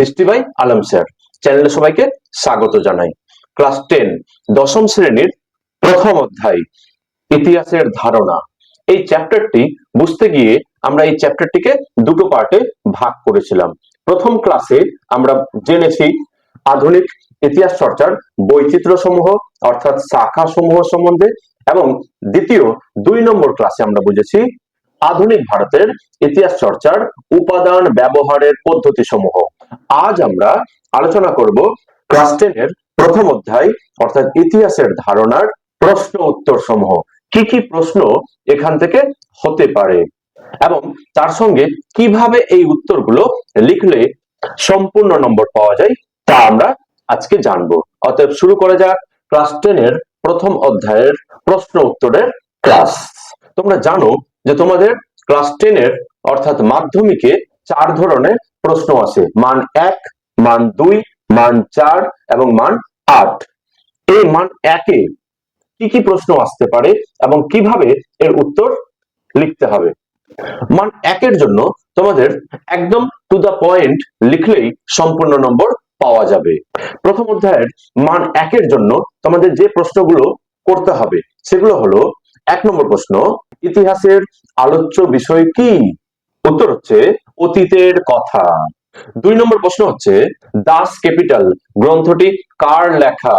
History by Alam sir চ্যানেলে সবাইকে স্বাগত জানাই। ক্লাস 10 দশম শ্রেণীর প্রথম অধ্যায় ইতিহাসের ধারণা। এই চ্যাপ্টারটি বুঝতে গিয়ে আমরা এই চ্যাপ্টারটিকে দুটো পার্টে ভাগ করেছিলাম। প্রথম ক্লাসে আমরা জেনেছি আধুনিক ইতিহাস চর্চার বৈচিত্র্য সমূহ অর্থাৎ শাখা সমূহ সম্বন্ধে, এবং দ্বিতীয় 2 নম্বর ক্লাসে আমরা বুঝেছি আধুনিক ভারতের ইতিহাস চর্চার উপাদান ব্যবহারের পদ্ধতি সমূহ। আজ আমরা আলোচনা করব ক্লাস 10 এর প্রথম অধ্যায় অর্থাৎ ইতিহাসের ধারণার প্রশ্ন উত্তর সমূহ। কি কি প্রশ্ন এখান থেকে হতে পারে এবং তার সঙ্গে কিভাবে এই উত্তরগুলো লিখলে সম্পূর্ণ নম্বর পাওয়া যায় তা আমরা আজকে জানবো। অতএব শুরু করা যাক ক্লাস 10 এর প্রথম অধ্যায়ের প্রশ্ন উত্তরের ক্লাস। তোমরা জানো যে তোমাদের ক্লাস 10 এর অর্থাৎ মাধ্যমিকে 4 ধরনের প্রশ্ন আছে, মান 1, মান 2, মান 4 এবং মান 8। এই মান 1 এ কি কি প্রশ্ন আসতে পারে এবং কিভাবে এর উত্তর লিখতে হবে। মান 1 এর জন্য তোমাদের একদম টু দা পয়েন্ট লিখলেই সম্পূর্ণ নম্বর পাওয়া যাবে। প্রথম অধ্যায়ের মান 1 এর জন্য তোমাদের যে প্রশ্নগুলো করতে হবে সেগুলো হলো: 1 নম্বর প্রশ্ন, ইতিহাসের আলোচ্য বিষয় কি? উত্তর হচ্ছে অতীতের কথা। 2 নম্বর প্রশ্ন হচ্ছে দাস ক্যাপিটাল গ্রন্থটি কার লেখা?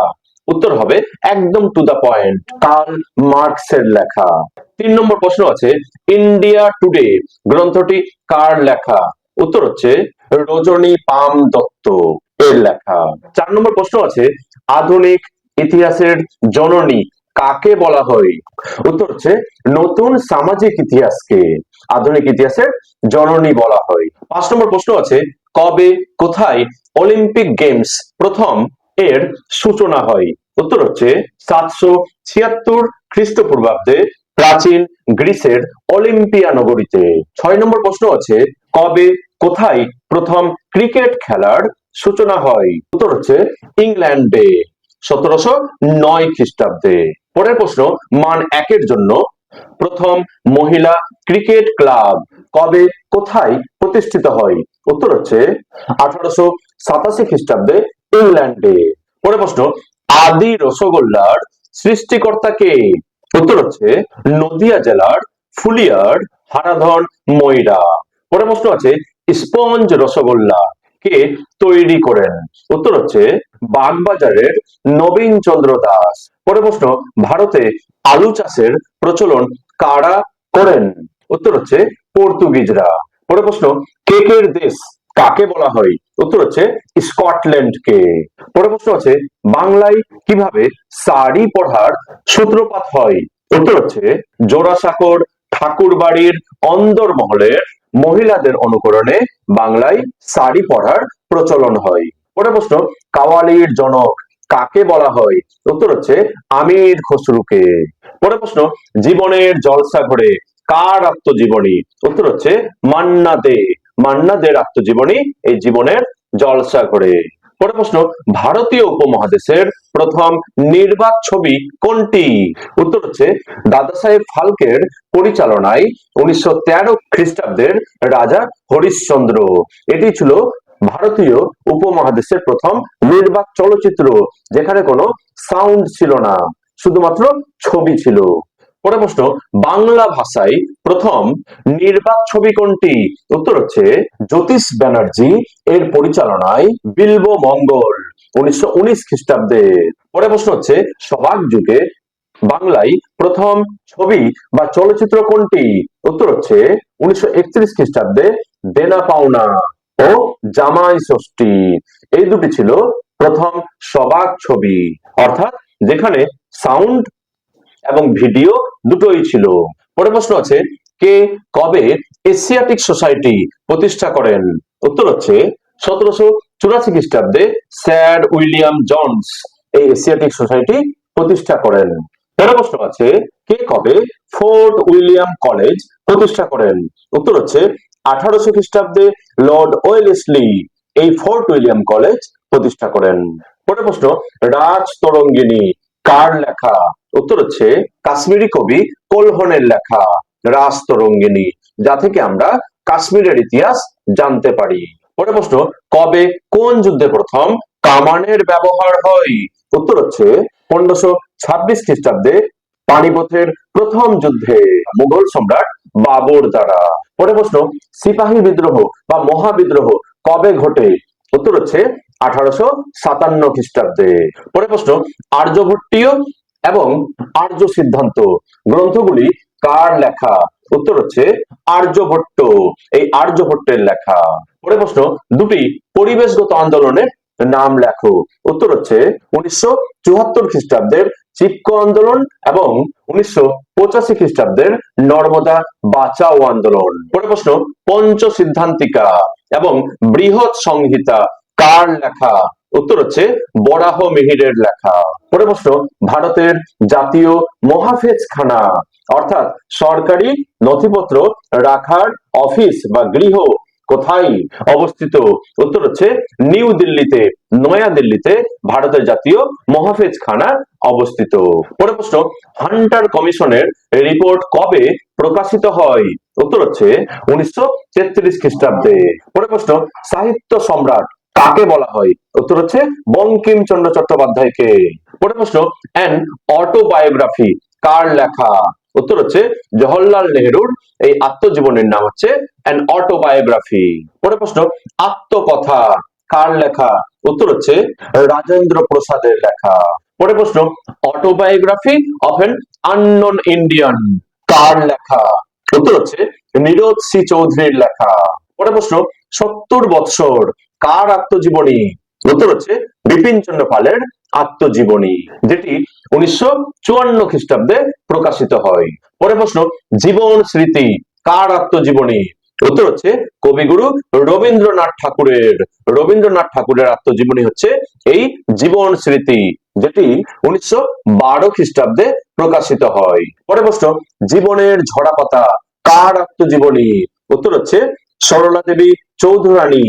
উত্তর হবে একদম টু দা পয়েন্ট, কার্ল মার্কসের লেখা। 3 নম্বর প্রশ্ন আছে ইন্ডিয়া টুডে গ্রন্থটি কার লেখা? উত্তর হচ্ছে রজনী পাম দত্ত এর লেখা। 4 নম্বর প্রশ্ন আছে আধুনিক ইতিহাসের জননী কাকে বলা হয়? উত্তর হচ্ছে নতুন সামাজিক ইতিহাসকে আধুনিক ইতিহাসের জননী বলা হয়। 5 নম্বর প্রশ্ন আছে কবে কোথায় অলিম্পিক গেমস প্রথম এর সূচনা হয়? উত্তর হচ্ছে 776 খ্রিস্টপূর্বাব্দে প্রাচীন গ্রিসের অলিম্পিয়া নগরীতে। 6 নম্বর প্রশ্ন আছে কবে কোথায় প্রথম ক্রিকেট খেলার সূচনা হয়? উত্তর হচ্ছে ইংল্যান্ডে 1709 খ্রিস্টাব্দে। পরের প্রশ্ন মান 1 এর জন্য প্রথম মহিলা ক্রিকেট ক্লাব কবে কোথায় প্রতিষ্ঠিত হয়? উত্তর হচ্ছে 1887 খ্রিস্টাব্দে ইংল্যান্ডে। পরের প্রশ্ন আদি রসগোল্লার সৃষ্টিকর্তা কে? উত্তর হচ্ছে নদিয়া জেলার ফুলিয়ার হারাধন ময়রা। পরের প্রশ্ন আছে স্পঞ্জ রসগোল্লা কে তৈরি করেন? উত্তর হচ্ছে বাগবাজারের নবীন চন্দ্র দাস। পরের প্রশ্ন ভারতে আলু চাষের প্রচলন কারা করেন? উত্তর হচ্ছে পর্তুগিজরা। পরের প্রশ্ন কেকের দেশ কাকে বলা হয়? উত্তর হচ্ছে স্কটল্যান্ডকে। পরের প্রশ্ন আছে বাংলায় কিভাবে শাড়ি পরার সূত্রপাত হয়? উত্তর হচ্ছে জোড়াসাঁকোর ঠাকুর বাড়ির অন্দরমহলের মহিলাদের অনুকরণে বাংলায় শাড়ি পরার প্রচলন হয়। পরের প্রশ্ন কাওয়ালির জনক কাকে বলা হয়? উত্তর হচ্ছে আমির খসরুকে। পরের প্রশ্ন জীবনের জলসা ঘরে কার আত্মজীবনী? উত্তর হচ্ছে মান্না দে। মান্না দের আত্মজীবনী এই জীবনের জলসা ঘরে। পরের প্রশ্ন ভারতীয় উপমহাদেশের প্রথম নির্বাক ছবি কোনটি? উত্তর হচ্ছে দাদা সাহেব ফালকের পরিচালনায় 1913 খ্রিস্টাব্দের রাজা হরিশ্চন্দ্র। এটি ছিল ভারতীয় উপমহাদেশের প্রথম নির্বাক চলচ্চিত্র যেখানে কোনো সাউন্ড ছিল না, শুধুমাত্র ছবি ছিল। পরের প্রশ্ন বাংলা ভাষায় প্রথম নির্বাক ছবি কোনটি? উত্তর হচ্ছে জ্যোতিষ ব্যানার্জি এর পরিচালনায় বিল্ব মঙ্গল 1919 খ্রিস্টাব্দে। পরের প্রশ্ন হচ্ছে সবাক যুগে বাংলায় প্রথম ছবি বা চলচ্চিত্র কোনটি? উত্তর হচ্ছে 1931 খ্রিস্টাব্দে দেনা পাওনা ও জামাই ষষ্ঠী। এই দুটি ছিল প্রথম সবাক ছবি, অর্থাৎ যেখানে সাউন্ড এবং ভিডিও দুটোই ছিল। পরের প্রশ্ন আছে কে কবে এশিয়াটিক সোসাইটি প্রতিষ্ঠা করেন? উত্তর হচ্ছে 1784 খ্রিস্টাব্দে স্যার উইলিয়াম জোন্স এই এশিয়াটিক সোসাইটি প্রতিষ্ঠা করেন। পরের প্রশ্ন আছে কে কবে ফোর্ট উইলিয়াম কলেজ প্রতিষ্ঠা করেন? উত্তর হচ্ছে 1800 খ্রিস্টাব্দে লর্ড ওয়েলেসলি এই ফোর্ট উইলিয়াম কলেজ প্রতিষ্ঠা করেন। পরের প্রশ্ন রাজ তরঙ্গিনী কার লেখা? উত্তর হচ্ছে কাশ্মীরি কবি কোলহনের লেখা রাজ তরঙ্গিনী, যা থেকে আমরা কাশ্মীরের ইতিহাস জানতে পারি। পরে প্রশ্ন, কবে কোন যুদ্ধে প্রথম কামানের ব্যবহার হয়? উত্তর হচ্ছে 1526 খ্রিস্টাব্দে পানিপথের প্রথম যুদ্ধে মুঘল সম্রাট বাবর দ্বারা। পরে প্রশ্ন, সিপাহী বিদ্রোহ বা মহাবিদ্রোহ কবে ঘটে? উত্তর হচ্ছে 1857 খ্রিস্টাব্দে। পরে প্রশ্ন, আর্যভট্টীয় এবং আর্য সিদ্ধান্ত গ্রন্থগুলি কার লেখা? উত্তর হচ্ছে আর্যভট্ট। এই আর্যভট্টের লেখা। পরে প্রশ্ন, দুটি পরিবেশগত আন্দোলনের নাম লেখো। উত্তর হচ্ছে 1974 খ্রিস্টাব্দের চিপকো আন্দোলন এবং 1985 খ্রিস্টাব্দের নর্মদা বাঁচাও আন্দোলন। পরে প্রশ্ন, পঞ্চ সিদ্ধান্তিকা এবং বৃহৎ সংহিতা কার লেখা? উত্তর হচ্ছে বরাহ মিহিরের লেখা। পরে প্রশ্ন, ভারতের জাতীয় মহাফেজখানা অর্থাৎ সরকারি নথিপত্র রাখার অফিস বা গৃহ কোথায় অবস্থিত? উত্তর হচ্ছে নিউ দিল্লিতে, নয়া দিল্লিতে ভারতের জাতীয় মহাফেজখানা অবস্থিত। পরে প্রশ্ন, হান্টার কমিশনের রিপোর্ট কবে প্রকাশিত হয়? উত্তর হচ্ছে 1933 খ্রিস্টাব্দে। পরে প্রশ্ন, সাহিত্য সম্রাট কাকে বলা হয়? উত্তর হচ্ছে বঙ্কিমচন্দ্র চট্টোপাধ্যায়কে। পরে প্রশ্ন, অ্যান অটোবায়োগ্রাফি কার লেখা? উত্তর হচ্ছে জওহরলাল নেহরুর এই আত্মজীবনের নাম হচ্ছে অ্যান অটোবায়োগ্রাফি। পরে প্রশ্ন, আত্মকথা কার লেখা? উত্তর হচ্ছে রাজেন্দ্র প্রসাদের লেখা। পরে প্রশ্ন, autobiography of an unknown Indian কার লেখা? উত্তর হচ্ছে নীরদ সি চৌধুরীর লেখা। পরে প্রশ্ন, 70 বৎসর কার আত্মজীবনী? উত্তর হচ্ছে বিপিন চন্দ্র পালের আত্মজীবনী, যেটি 1954 খ্রিস্টাব্দে প্রকাশিত হয়। পরে প্রশ্ন, জীবন স্মৃতি কার আত্মজীবনী? উত্তর হচ্ছে কবিগুরু রবীন্দ্রনাথ ঠাকুরের। রবীন্দ্রনাথ ঠাকুরের আত্মজীবনী হচ্ছে এই জীবন স্মৃতি, যেটি 1912 খ্রিস্টাব্দে প্রকাশিত হয়। পরে প্রশ্ন, জীবনের ঝরাপাতা কার আত্মজীবনী? উত্তর হচ্ছে সরলা দেবী চৌধুরানী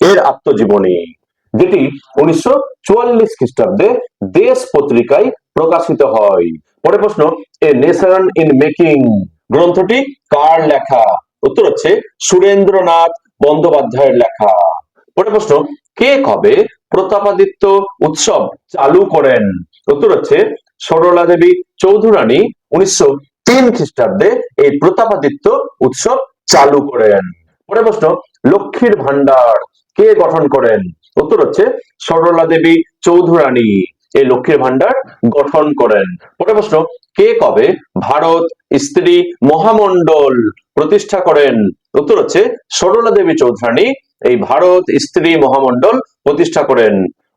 এর আত্মজীবনী, যেটি 1944 খ্রিস্টাব্দে দেশ পত্রিকায় প্রকাশিত হয়। পরে প্রশ্ন, এ নেশন ইন মেকিং গ্রন্থটি কার লেখা? উত্তর হচ্ছে সুরেন্দ্রনাথ বন্দ্যোপাধ্যায়ের লেখা। পরে প্রশ্ন, কে কবে প্রতাপাদিত্য উৎসব চালু করেন? উত্তর হচ্ছে সরলা দেবী চৌধুরানী 1903 খ্রিস্টাব্দে এই প্রতাপাদিত্য উৎসব চালু করেন। পরে প্রশ্ন, লক্ষ্মীর ভান্ডার কে গঠন করেন? উত্তর হচ্ছে সরলা দেবী চৌধুরানী এই লক্ষ্মীর ভান্ডার গঠন করেন। পরে প্রশ্ন, কে কবে ভারত স্ত্রী মহামন্ডল প্রতিষ্ঠা করেন? উত্তর হচ্ছে সরলা দেবী চৌধুরানী এই ভারত স্ত্রী মহামন্ডল প্রতিষ্ঠা করেন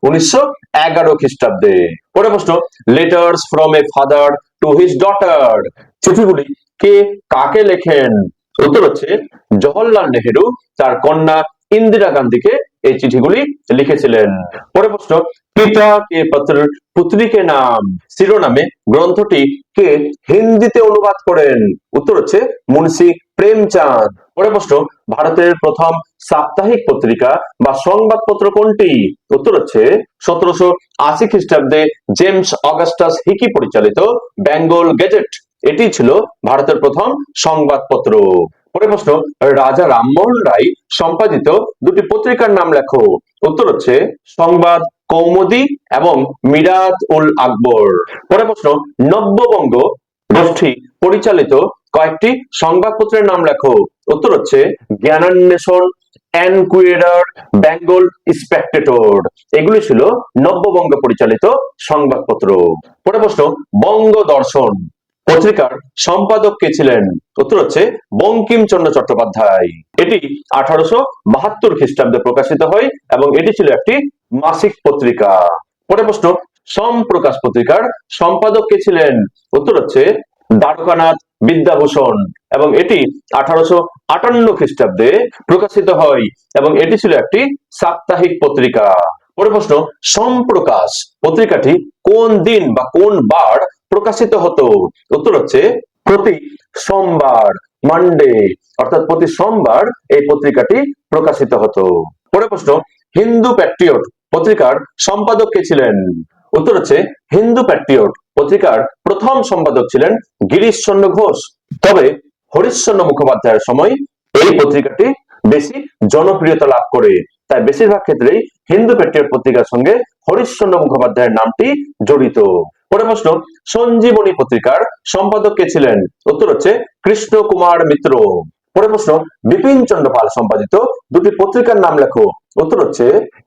1911 খ্রিস্টাব্দে। পরে প্রশ্ন, letters from a father to his daughter চিঠিগুলি কে কাকে লেখেন? উত্তর হচ্ছে জওহরলাল নেহেরু তার কন্যা ইন্দিরা গান্ধীকে এই চিঠিগুলি লিখেছিলেন। পরে প্রশ্ন, পিতা কে পত্র পুত্রী কে নাম শিরোনামে গ্রন্থটি কে হিন্দিতে অনুবাদ করেন? উত্তর হচ্ছে মুন্সি প্রেমচাঁদ। পরে প্রশ্ন, ভারতের প্রথম সাপ্তাহিক পত্রিকা বা সংবাদপত্র কোনটি? উত্তর হচ্ছে 1780 খ্রিস্টাব্দে জেমস অগাস্টাস হিকি পরিচালিত বেঙ্গল গেজেট। এটি ছিল ভারতের প্রথম সংবাদপত্র। পরে প্রশ্ন, রাজা রামমোহন রায় সম্পাদিত দুটি পত্রিকার নাম লেখো। উত্তর হচ্ছে সংবাদ কৌমুদী এবং মিরাত উল আকবর। পরে প্রশ্ন, নব্যবঙ্গ গোষ্ঠী পরিচালিত কয়েকটি সংবাদপত্রের নাম লেখো। উত্তর হচ্ছে জ্ঞানান্বেষণ, এনকুয়ারার, বেঙ্গল স্পেকটেটর। এগুলি ছিল নব্যবঙ্গ পরিচালিত সংবাদপত্র। পরে প্রশ্ন, বঙ্গ দর্শন পত্রিকার সম্পাদক কে ছিলেন? উত্তর হচ্ছে বঙ্কিমচন্দ্র চট্টোপাধ্যায়। এটি 1872 খ্রিস্টাব্দে প্রকাশিত হয় এবং এটি ছিল একটি মাসিক পত্রিকা। পরে প্রশ্ন, সম্প্রকাশ পত্রিকার সম্পাদক কে ছিলেন? উত্তর হচ্ছে দ্বারকানাথ বিদ্যাভূষণ এবং এটি 1858 খ্রিস্টাব্দে প্রকাশিত হয় এবং এটি ছিল একটি সাপ্তাহিক পত্রিকা। পরে প্রশ্ন, সম্প্রকাশ পত্রিকাটি কোন দিন বা কোন বার প্রকাশিত হতো? উত্তর হচ্ছে প্রতি সোমবার, মানডে, অর্থাৎ প্রতি সোমবার এই পত্রিকাটি প্রকাশিত হতো। পরে প্রশ্ন, হিন্দু প্যাট্রিয়ট পত্রিকার সম্পাদক কে ছিলেন? উত্তর হচ্ছে হিন্দু প্যাট্রিয়ট পত্রিকার প্রথম সম্পাদক ছিলেন গিরিশচন্দ্র ঘোষ। তবে হরিশচন্দ্র মুখোপাধ্যায়ের সময় এই পত্রিকাটি বেশি জনপ্রিয়তা লাভ করে তাই বেশিরভাগ ক্ষেত্রেই হিন্দু পেট্রিয়ট পত্রিকার সঙ্গে হরিশ্চন্দ্র মুখোপাধ্যায়ের নামটি জড়িত। পরের প্রশ্ন, সঞ্জীবনী পত্রিকার সম্পাদক কে ছিলেন? উত্তর হচ্ছে কৃষ্ণ কুমার মিত্র। পরের প্রশ্ন, বিপিন চন্দ্র পাল সম্পাদিত দুটি পত্রিকার নাম লেখো। উত্তর হচ্ছে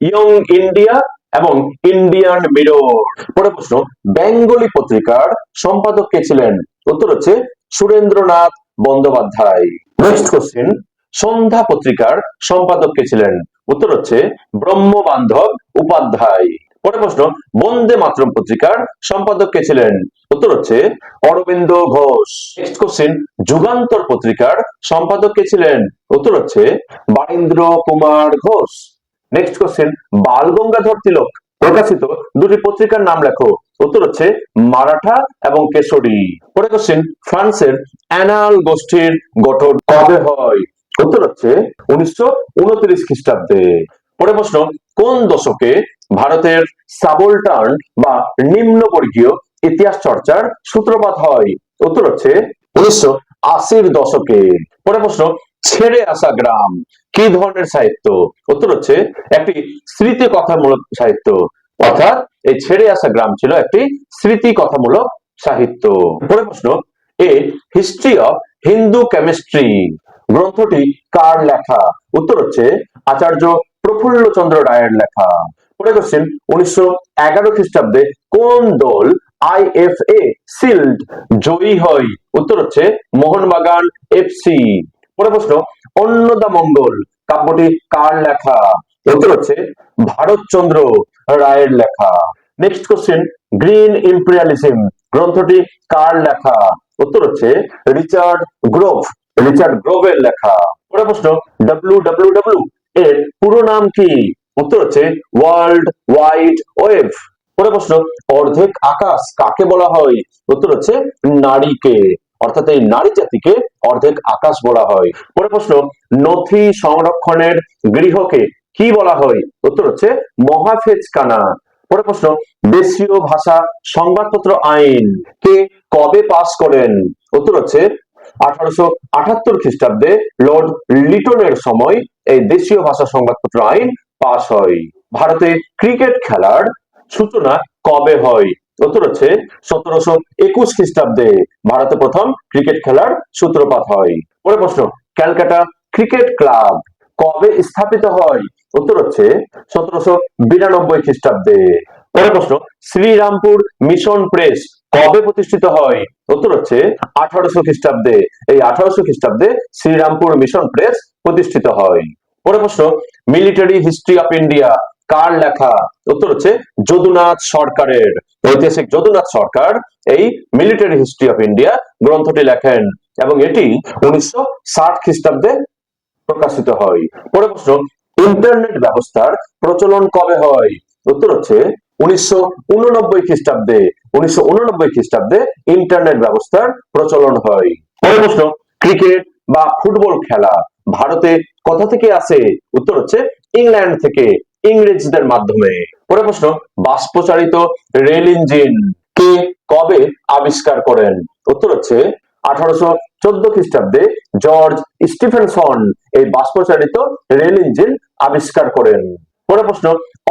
ইয়ং ইন্ডিয়া এবং ইন্ডিয়ান মিরর। পরের প্রশ্ন, বেঙ্গলি পত্রিকার সম্পাদক কে ছিলেন? উত্তর হচ্ছে সুরেন্দ্রনাথ বন্দ্যোপাধ্যায়। নেক্সট কোশ্চেন, সন্ধ্যা পত্রিকার সম্পাদক কে ছিলেন? উত্তর হচ্ছে ব্রহ্মবান্ধব উপাধ্যায়। পরের প্রশ্ন, বন্দে মাতরম পত্রিকার সম্পাদক কে ছিলেন? উত্তর হচ্ছে অরবিন্দ ঘোষ। নেক্সট কোশ্চেন, যুগান্তর পত্রিকার সম্পাদক কে ছিলেন? উত্তর হচ্ছে বারীন্দ্র কুমার ঘোষ। নেক্সট কোশ্চেন, বাল গঙ্গাধর তিলক প্রকাশিত দুটি পত্রিকার নাম লেখো। উত্তর হচ্ছে মারাঠা এবং কেশরী। পরের কোশ্চেন, ফ্রান্সের অ্যানাল গোষ্ঠীর গঠন কবে হয়? উত্তর হচ্ছে 1929 খ্রিস্টাব্দে। পরের প্রশ্ন, কোন দশকে ভারতের সাবলটার্ন বা নিম্নবর্গীয় ইতিহাস চর্চার সূত্রপাত হয়? উত্তর হচ্ছে 1980 দশকে। পরের প্রশ্ন, ছেড়ে আসা গ্রাম কি ধরনের সাহিত্য? উত্তর হচ্ছে একটি স্মৃতি কথামূলক সাহিত্য। অর্থাৎ এই ছেড়ে আসা গ্রাম ছিল একটি স্মৃতি কথামূলক সাহিত্য। পরের প্রশ্ন, a history of Hindu chemistry গ্রন্থটি কার লেখা? উত্তর হচ্ছে আচার্য প্রফুল্ল চন্দ্র রায়ের লেখা। পরের কোশ্চেন, 1911 খ্রিস্টাব্দে কোন দল আইএফএ শিল্ড জয়ী হয়? উত্তর হচ্ছে মোহনবাগান এফসি। পরের প্রশ্ন, অন্নদামঙ্গল কাব্যটি কার লেখা? উত্তর হচ্ছে ভারতচন্দ্র রায়ের লেখা। নেক্সট কোশ্চেন, গ্রিন ইম্পেরিয়ালিজম গ্রন্থটি কার লেখা? উত্তর হচ্ছে রিচার্ড গ্রোভের লেখা। পরের প্রশ্ন, WWW এর পুরো নাম কি? উত্তর হচ্ছে ওয়ার্ল্ড ওয়াইড ওয়েব। পরের প্রশ্ন, অর্ধেক আকাশ কাকে বলা হয়? উত্তর হচ্ছে নারীকে, অর্থাৎ এই নারী জাতিকে অর্ধেক আকাশ বলা হয়। পরের প্রশ্ন, নথি সংরক্ষণের গৃহকে কি বলা হয়? উত্তর হচ্ছে মহাফেজখানা। পরের প্রশ্ন, দেশীয় ভাষা সংবাদপত্র আইন কে কবে পাস করেন? উত্তর হচ্ছে 1878 খ্রিস্টাব্দে লর্ড লিটনের সময় এই দেশীয় ভাষা সংবাদপত্র আইন পাস হয়। ভারতে ক্রিকেট খেলার সূচনা কবে হয়? উত্তর হচ্ছে 1721 খ্রিস্টাব্দে ভারতে প্রথম ক্রিকেট খেলার সূত্রপাত হয়। পরের প্রশ্ন, ক্যালকাটা ক্রিকেট ক্লাব কবে স্থাপিত হয়? উত্তর হচ্ছে 1792 খ্রিস্টাব্দে। পরের প্রশ্ন, শ্রীরামপুর মিশন প্রেস কবে প্রতিষ্ঠিত হয়? উত্তর হচ্ছে 1800 খ্রিস্টাব্দে। এই 1800 খ্রিস্টাব্দে শ্রীরামপুর মিশন প্রেস প্রতিষ্ঠিত হয়। পরের প্রশ্ন, মিলিটারি হিস্ট্রি অফ ইন্ডিয়া কার লেখা? উত্তর হচ্ছে যদুনাথ সরকারের। ঐতিহাসিক যদুনাথ সরকার এই মিলিটারি হিস্ট্রি অফ ইন্ডিয়া গ্রন্থটি লেখেন এবং এটি 1960 খ্রিস্টাব্দে প্রকাশিত হয়। পরের প্রশ্ন, ইন্টারনেট ব্যবস্থার প্রচলন কবে হয়? উত্তর হচ্ছে 1989 খ্রিস্টাব্দে। 1989 খ্রিস্টাব্দে ইন্টারনেট ব্যবস্থার প্রচলন হয়। পরের প্রশ্ন, ক্রিকেট বা ফুটবল খেলা ভারতে কোথা থেকে আসে? উত্তর হচ্ছে ইংল্যান্ড থেকে, ইংরেজদের মাধ্যমে। পরের প্রশ্ন, বাষ্পচালিত রেল ইঞ্জিন কে কবে আবিষ্কার করেন? উত্তর হচ্ছে 1814 খ্রিস্টাব্দে জর্জ স্টিফেনসন এই বাষ্পচালিত রেল ইঞ্জিন আবিষ্কার করেন। পরের প্রশ্ন,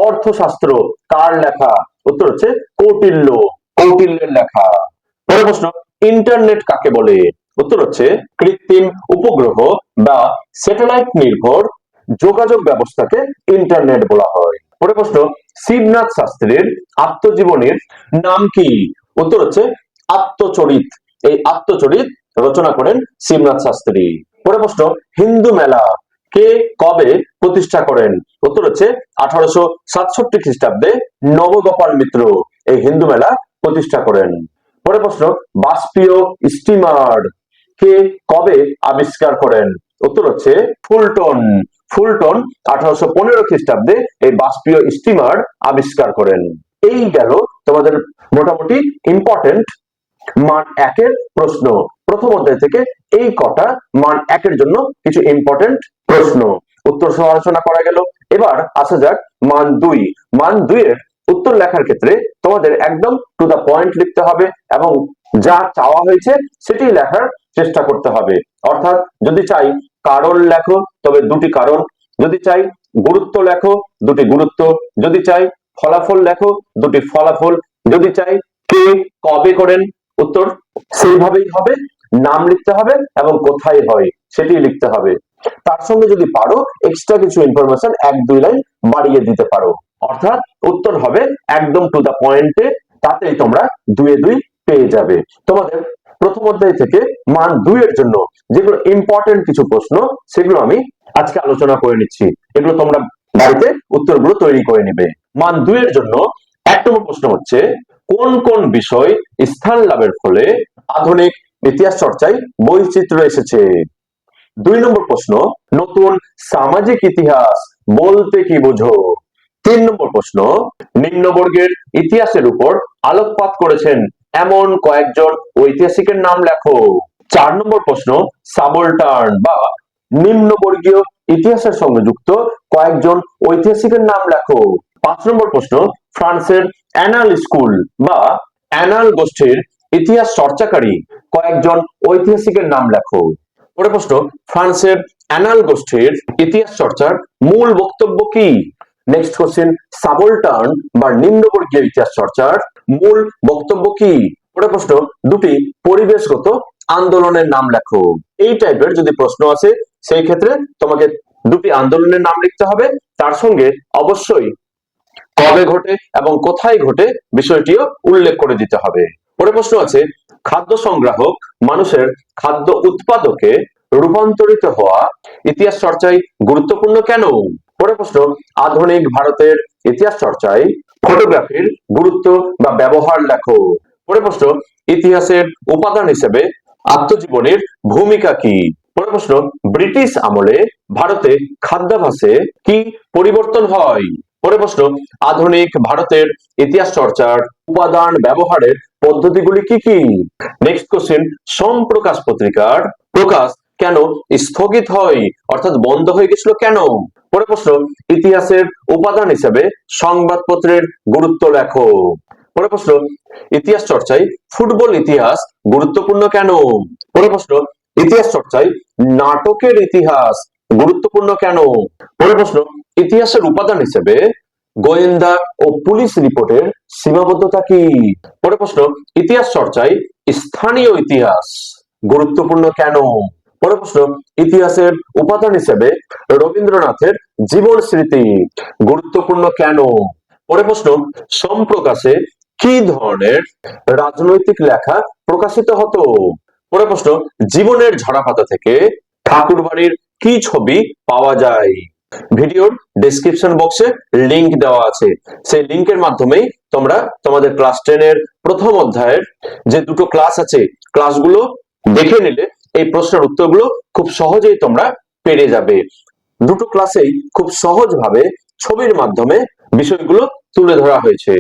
অর্থশাস্ত্র কার লেখা? উত্তর হচ্ছে কৌটিল্যের লেখা। পরের প্রশ্ন, ইন্টারনেট কাকে বলে? উত্তর হচ্ছে কৃত্রিম উপগ্রহ বা স্যাটেলাইট নির্ভর যোগাযোগ ব্যবস্থাকে ইন্টারনেট বলা হয়। পরের প্রশ্ন, শিবনাথ শাস্ত্রীর আত্মজীবনীর নাম কি? উত্তর হচ্ছে আত্মচরিত। এই আত্মচরিত রচনা করেন শিবনাথ শাস্ত্রী। পরের প্রশ্ন, হিন্দু মেলা কে কবে প্রতিষ্ঠা করেন? উত্তর হচ্ছে 1867 খ্রিস্টাব্দে নবগোপাল মিত্র এই হিন্দু মেলা প্রতিষ্ঠা করেন। পরের প্রশ্ন, বাষ্পীয় স্টিমার কে কবে আবিষ্কার করেন? উত্তর হচ্ছে ফুলটন। 1815 খ্রিস্টাব্দে এই বাষ্পীয় স্টিমার আবিষ্কার করেন। এই গেল তোমাদের মোটামুটি ইম্পর্টেন্ট মান 1 এর প্রশ্ন। প্রথম অধ্যায় থেকে এই কটা মান 1 এর জন্য কিছু ইম্পর্টেন্ট প্রশ্ন উত্তর সহ আলোচনা করা গেল। এবার আসা যাক মান 2। মান 2 এর উত্তর লেখার ক্ষেত্রে তোমাদের একদম টু দা পয়েন্ট লিখতে হবে এবং যা চাওয়া হয়েছে সেটি লেখার চেষ্টা করতে হবে। অর্থাৎ যদি চাই কারণ লেখো তবে দুটি কারণ, যদি চাই গুরুত্ব লেখো, দুটি গুরুত্ব। যদি চাই ফলাফল লেখো, দুটি ফলাফল। যদি চাই কে কবে করেন, উত্তর সেইভাবেই হবে। নাম লিখতে হবে এবং কোথায় হয় সেটি লিখতে হবে। তার সঙ্গে যদি পারো এক্সট্রা কিছু ইনফরমেশন 1-2 লাইন বাড়িয়ে দিতে পারো। অর্থাৎ উত্তর হবে একদম টু দা পয়েন্টে, তাতেই তোমরা 2-2 পেয়ে যাবে। তোমাদের প্রথম অধ্যায় থেকে মান 2 এর জন্য যেগুলো ইম্পর্টেন্ট কিছু প্রশ্ন সেগুলো আমি আজকে আলোচনা করে নিচ্ছি। এগুলো তোমরা বাড়িতে উত্তরগুলো তৈরি করে নিবে। মান 2 এর জন্য 1 নম্বর প্রশ্ন হচ্ছে, কোন কোন বিষয় স্থান লাভের ফলে আধুনিক ইতিহাস চর্চায় বৈচিত্র্য এসেছে? 2 নম্বর প্রশ্ন, নতুন সামাজিক ইতিহাস বলতে কি বোঝো? 3 নম্বর প্রশ্ন, নিম্নবর্গের ইতিহাসের উপর আলোকপাত করেছেন এমন কয়েকজন ঐতিহাসিকের নাম লেখো। 4 নম্বর প্রশ্ন, সাবলটার্ন বা নিম্নবর্গীয় ইতিহাসের সঙ্গে যুক্ত কয়েকজন ঐতিহাসিকের নাম লেখো। 5 নম্বর প্রশ্ন, ফ্রান্সের অ্যানাল স্কুল বা অ্যানাল গোষ্ঠীর ইতিহাস চর্চাকারী কয়েকজন ঐতিহাসিকের নাম লেখো। পরের প্রশ্ন, ফ্রান্সের অ্যানাল গোষ্ঠীর ইতিহাস চর্চার মূল বক্তব্য কি? নেক্সট কোশ্চেন, সাবলটার্ন বা নিম্নবর্গীয় ইতিহাস চর্চার মূল বক্তব্য কি? পরের প্রশ্ন, দুটি পরিবেশগত আন্দোলনের নাম লেখো। এই টাইপের যদি প্রশ্ন আসে সেই ক্ষেত্রে তোমাকে দুটি আন্দোলনের নাম লিখতে হবে, তার সঙ্গে অবশ্যই কবে ঘটে এবং কোথায় ঘটে বিষয়টিও উল্লেখ করে দিতে হবে। পরের প্রশ্ন আছে, খাদ্য সংগ্রাহক মানুষের খাদ্য উৎপাদকে রূপান্তরিত হওয়া ইতিহাস চর্চায় গুরুত্বপূর্ণ কেন? পরের প্রশ্ন, আধুনিক ভারতের ইতিহাস চর্চায় ফটোগ্রাফির গুরুত্ব বা ব্যবহার লেখো। পরের প্রশ্ন, ইতিহাসের উপাদান হিসেবে আত্মজীবনের ভূমিকা কি? পরের প্রশ্ন, ব্রিটিশ আমলে ভারতে খাদ্যাভ্যাসে কি পরিবর্তন হয়? পরের প্রশ্ন, আধুনিক ভারতের ইতিহাস চর্চার উপাদান ব্যবহারের পদ্ধতিগুলি কি কি? নেক্সট কোশ্চেন, সোম প্রকাশ পত্রিকার প্রকাশ কেন স্থগিত হয়, অর্থাৎ বন্ধ হয়ে গেছিল কেন? পরের প্রশ্ন, ইতিহাসের উপাদান হিসেবে সংবাদপত্রের গুরুত্ব লেখো। পরের প্রশ্ন, ইতিহাস চর্চায় ফুটবল ইতিহাস গুরুত্বপূর্ণ কেন? পরের প্রশ্ন, ইতিহাস চর্চায় নাটকের ইতিহাস গুরুত্বপূর্ণ কেন? পরের প্রশ্ন, ইতিহাসের উপাদান হিসেবে গোয়েন্দা ও পুলিশ রিপোর্টের সীমাবদ্ধতা কি? পরের প্রশ্ন, ইতিহাস চর্চায় স্থানীয় ইতিহাস গুরুত্বপূর্ণ কেন? পরের প্রশ্ন, ইতিহাসের উপাদান হিসেবে রবীন্দ্রনাথের জীবন স্মৃতি গুরুত্বপূর্ণ কেন? পরের প্রশ্ন, সোম প্রকাশে কি ধরনের রাজনৈতিক লেখা প্রকাশিত হতো? পরের প্রশ্ন, জীবনের ঝরাপাতা থেকে ঠাকুরবাড়ির কি ছবি পাওয়া যায়? ভিডিওর ডেসক্রিপশন বক্সে লিংক দেওয়া আছে, সেই লিংকের মাধ্যমেই তোমরা তোমাদের ক্লাস 10 এর প্রথম অধ্যায়ের যে দুটো ক্লাস আছে ক্লাসগুলো দেখে নিলে এই প্রশ্নের উত্তরগুলো খুব সহজেই তোমরা পেরে যাবে। দুটো ক্লাসেই খুব সহজভাবে ছবির মাধ্যমে বিষয়গুলো তুলে ধরা হয়েছে।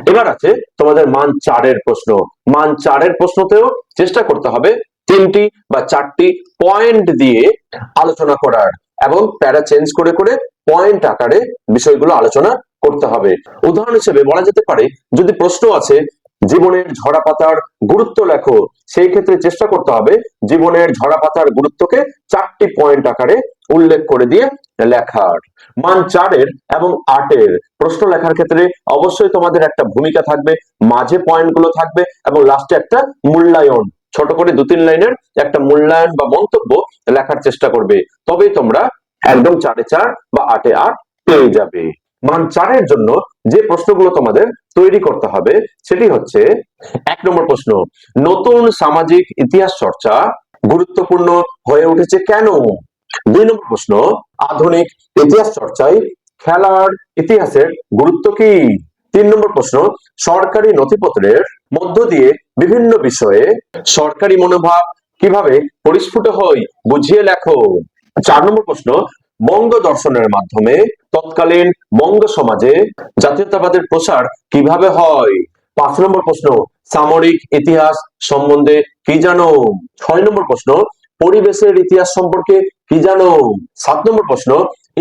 এবার আছে তোমাদের মান 4 এর প্রশ্ন। মান 4 এর প্রশ্নতেও চেষ্টা করতে হবে 3টি বা 4টি পয়েন্ট দিয়ে আলোচনা করার এবং প্যারা চেঞ্জ করে করে পয়েন্ট আকারে বিষয়গুলো আলোচনা করতে হবে। উদাহরণ হিসেবে বলা যেতে পারে, যদি প্রশ্ন আছে জীবনের ঝরাপাতার গুরুত্ব লেখো, সেই ক্ষেত্রে চেষ্টা করতে হবে জীবনের ঝরাপাতার গুরুত্বকে 4টি পয়েন্ট আকারে উল্লেখ করে দিয়ে লেখার। মান 4 এর এবং 8 এর প্রশ্ন লেখার ক্ষেত্রে অবশ্যই তোমাদের একটা ভূমিকা থাকবে, মাঝে পয়েন্টগুলো থাকবে এবং লাস্টে একটা মূল্যায়ন, ছোট করে 2-3 লাইনের একটা মূল্যায়ন বা মন্তব্য লেখার চেষ্টা করবে, তবেই তোমরা একদম 4 এ 4 বা 8 এ 8 পেয়ে যাবে। মান 4 এর জন্য যে প্রশ্নগুলো তোমাদের তৈরি করতে হবে সেটি হচ্ছে, 1 নম্বর প্রশ্ন, নতুন সামাজিক ইতিহাস চর্চা গুরুত্বপূর্ণ হয়ে উঠেছে কেন? 2 নম্বর প্রশ্ন, আধুনিক ইতিহাস চর্চায় খেলার ইতিহাসের গুরুত্ব কি? 3 নম্বর প্রশ্ন, সরকারি নথিপত্রের মধ্য দিয়ে বিভিন্ন বিষয়ে সরকারি মনোভাব কিভাবে পরিস্ফুট হয় বুঝিয়ে লেখো। 4 নম্বর প্রশ্ন, বঙ্গ দর্শনের মাধ্যমে তৎকালীন বঙ্গ সমাজে জাতীয়তাবাদের প্রসার কিভাবে হয়? 5 নম্বর প্রশ্ন, সামরিক ইতিহাস সম্বন্ধে কি জানো? 6 নম্বর প্রশ্ন, পরিবেশের ইতিহাস সম্পর্কে কি জানো? 7 নম্বর প্রশ্ন,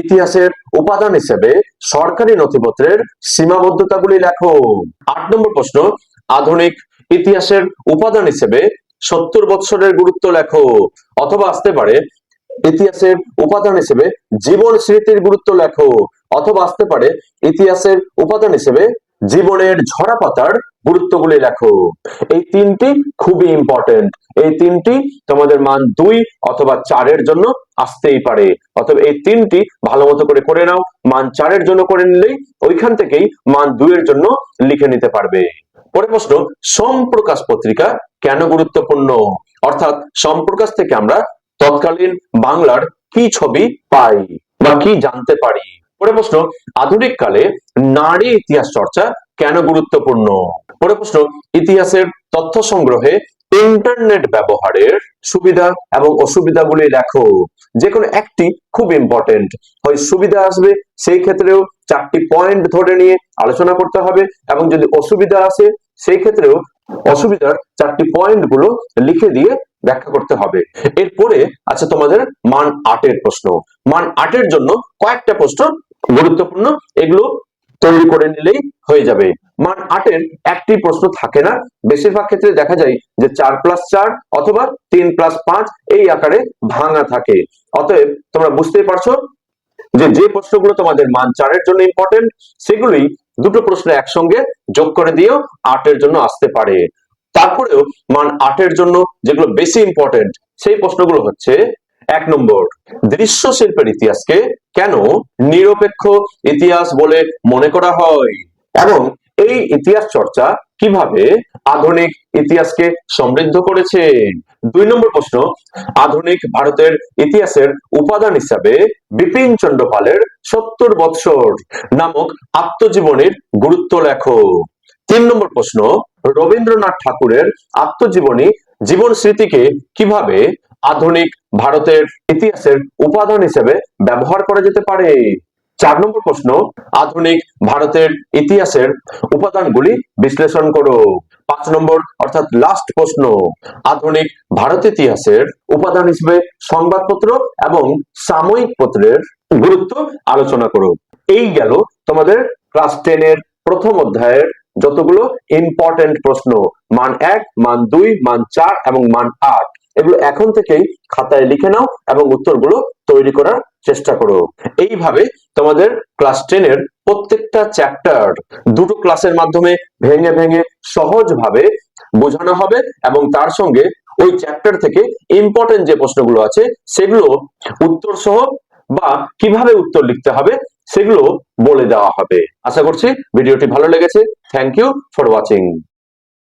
ইতিহাসের উপাদান হিসেবে সরকারি নথিপত্রের সীমাবদ্ধতাগুলি লেখো। 8 নম্বর প্রশ্ন, আধুনিক ইতিহাসের উপাদান হিসেবে 70 বৎসরের গুরুত্ব লেখো। অথবা আসতে পারে ইতিহাসের উপাদান হিসেবে জীবন স্মৃতির গুরুত্ব লেখো, অথবা আসতে পারে ইতিহাসের উপাদান হিসেবে জীবনের ঝরা পাতার গুরুত্বগুলি লেখো। এই তিনটি খুবই ইম্পর্টেন্ট, এই তিনটি তোমাদের মান 2 অথবা 4 এর জন্য আসতেই পারে। অথবা এই তিনটি ভালো মতো করে নাও, মান 4 এর জন্য করে নিলেই ওইখান থেকেই মান 2 এর জন্য লিখে নিতে পারবে। পরের প্রশ্ন, সমপ্রকাশ পত্রিকা কেন গুরুত্বপূর্ণ? অর্থাৎ সমপ্রকাশ থেকে আমরা তৎকালীন বাংলার কি ছবি পাই বা কি জানতে পারি। পরের প্রশ্ন, আধুনিক কালে নারী ইতিহাস চর্চা কেন গুরুত্বপূর্ণ? পরের প্রশ্ন, ইতিহাসের তথ্য সংগ্রহে ইন্টারনেট ব্যবহারের সুবিধা এবং অসুবিধাগুলি লেখো। যে কোনো একটি খুব ইম্পর্টেন্ট, হয় সুবিধা আসবে সেই ক্ষেত্রেও 4টি পয়েন্ট ধরে নিয়ে আলোচনা করতে হবে, এবং যদি অসুবিধা আসে সেই ক্ষেত্রেও অসুবিধার 4টি পয়েন্ট গুলো লিখে দিয়ে ব্যাখ্যা করতে হবে। এরপরে আছে তোমাদের মান 8 এর প্রশ্ন। মান 8 এর জন্য কয়েকটা প্রশ্ন গুরুত্বপূর্ণ, এগুলো তৈরি করে নিলেই হয়ে যাবে। মান 8 এর একটি প্রশ্ন থাকে না, বেশিরভাগ ক্ষেত্রে দেখা যায় যে 4+4 অথবা 3+5 এই আকারে ভাঙা থাকে। অতএব তোমরা বুঝতেই পারছো যে প্রশ্নগুলো তোমাদের মান 4 এর জন্য ইম্পর্টেন্ট, সেগুলোই দুটো প্রশ্ন একসঙ্গে যোগ করে দিয়েও 8 এর জন্য আসতে পারে। তারপরেও মান 8 এর জন্য যেগুলো বেশি ইম্পর্টেন্ট সেই প্রশ্নগুলো হচ্ছে, 1 নম্বর, দৃশ্য শিল্পের ইতিহাসকে কেন নিরপেক্ষ ইতিহাস বলে মনে করা হয়, এবং এই ইতিহাস চর্চা কিভাবে আধুনিক ইতিহাসকে সমৃদ্ধ করেছে। 2 নম্বর প্রশ্ন, আধুনিক ভারতের ইতিহাসের উপাদান হিসাবে বিপিন চন্দ্র পালের 70 বৎসর নামক আত্মজীবনীর গুরুত্ব লেখো। 3 নম্বর প্রশ্ন, রবীন্দ্রনাথ ঠাকুরের আত্মজীবনী জীবন স্মৃতিকে কিভাবে আধুনিক ভারতের ইতিহাসের উপাদান হিসেবে ব্যবহার করা যেতে পারে। 4 নম্বর প্রশ্ন, আধুনিক ভারতের ইতিহাসের উপাদানগুলি বিশ্লেষণ করো। 5 নম্বর অর্থাৎ লাস্ট প্রশ্ন, আধুনিক ভারত ইতিহাসের উপাদান হিসেবে সংবাদপত্র এবং সাময়িক পত্রের গুরুত্ব আলোচনা করো। এই গেল তোমাদের ক্লাস 10 এর প্রথম অধ্যায়ের যতগুলো ইম্পর্টেন্ট প্রশ্ন, মান 1, মান 2, মান 4 এবং মান 8। এগুলো এখন থেকেই খাতায় লিখে নাও এবং উত্তরগুলো তৈরি করার চেষ্টা করো। এইভাবে তোমাদের ক্লাস 10 এর প্রত্যেকটা চ্যাপ্টার দুটো ক্লাসের মাধ্যমে ভেঙে ভেঙে সহজভাবে বোঝানো হবে, এবং তার সঙ্গে ওই চ্যাপ্টার থেকে ইম্পর্টেন্ট যে প্রশ্নগুলো আছে সেগুলো উত্তর সহ বা কিভাবে উত্তর লিখতে হবে সেগুলো বলে দেওয়া হবে। আশা করছি ভিডিওটি ভালো লেগেছে। Thank you for watching.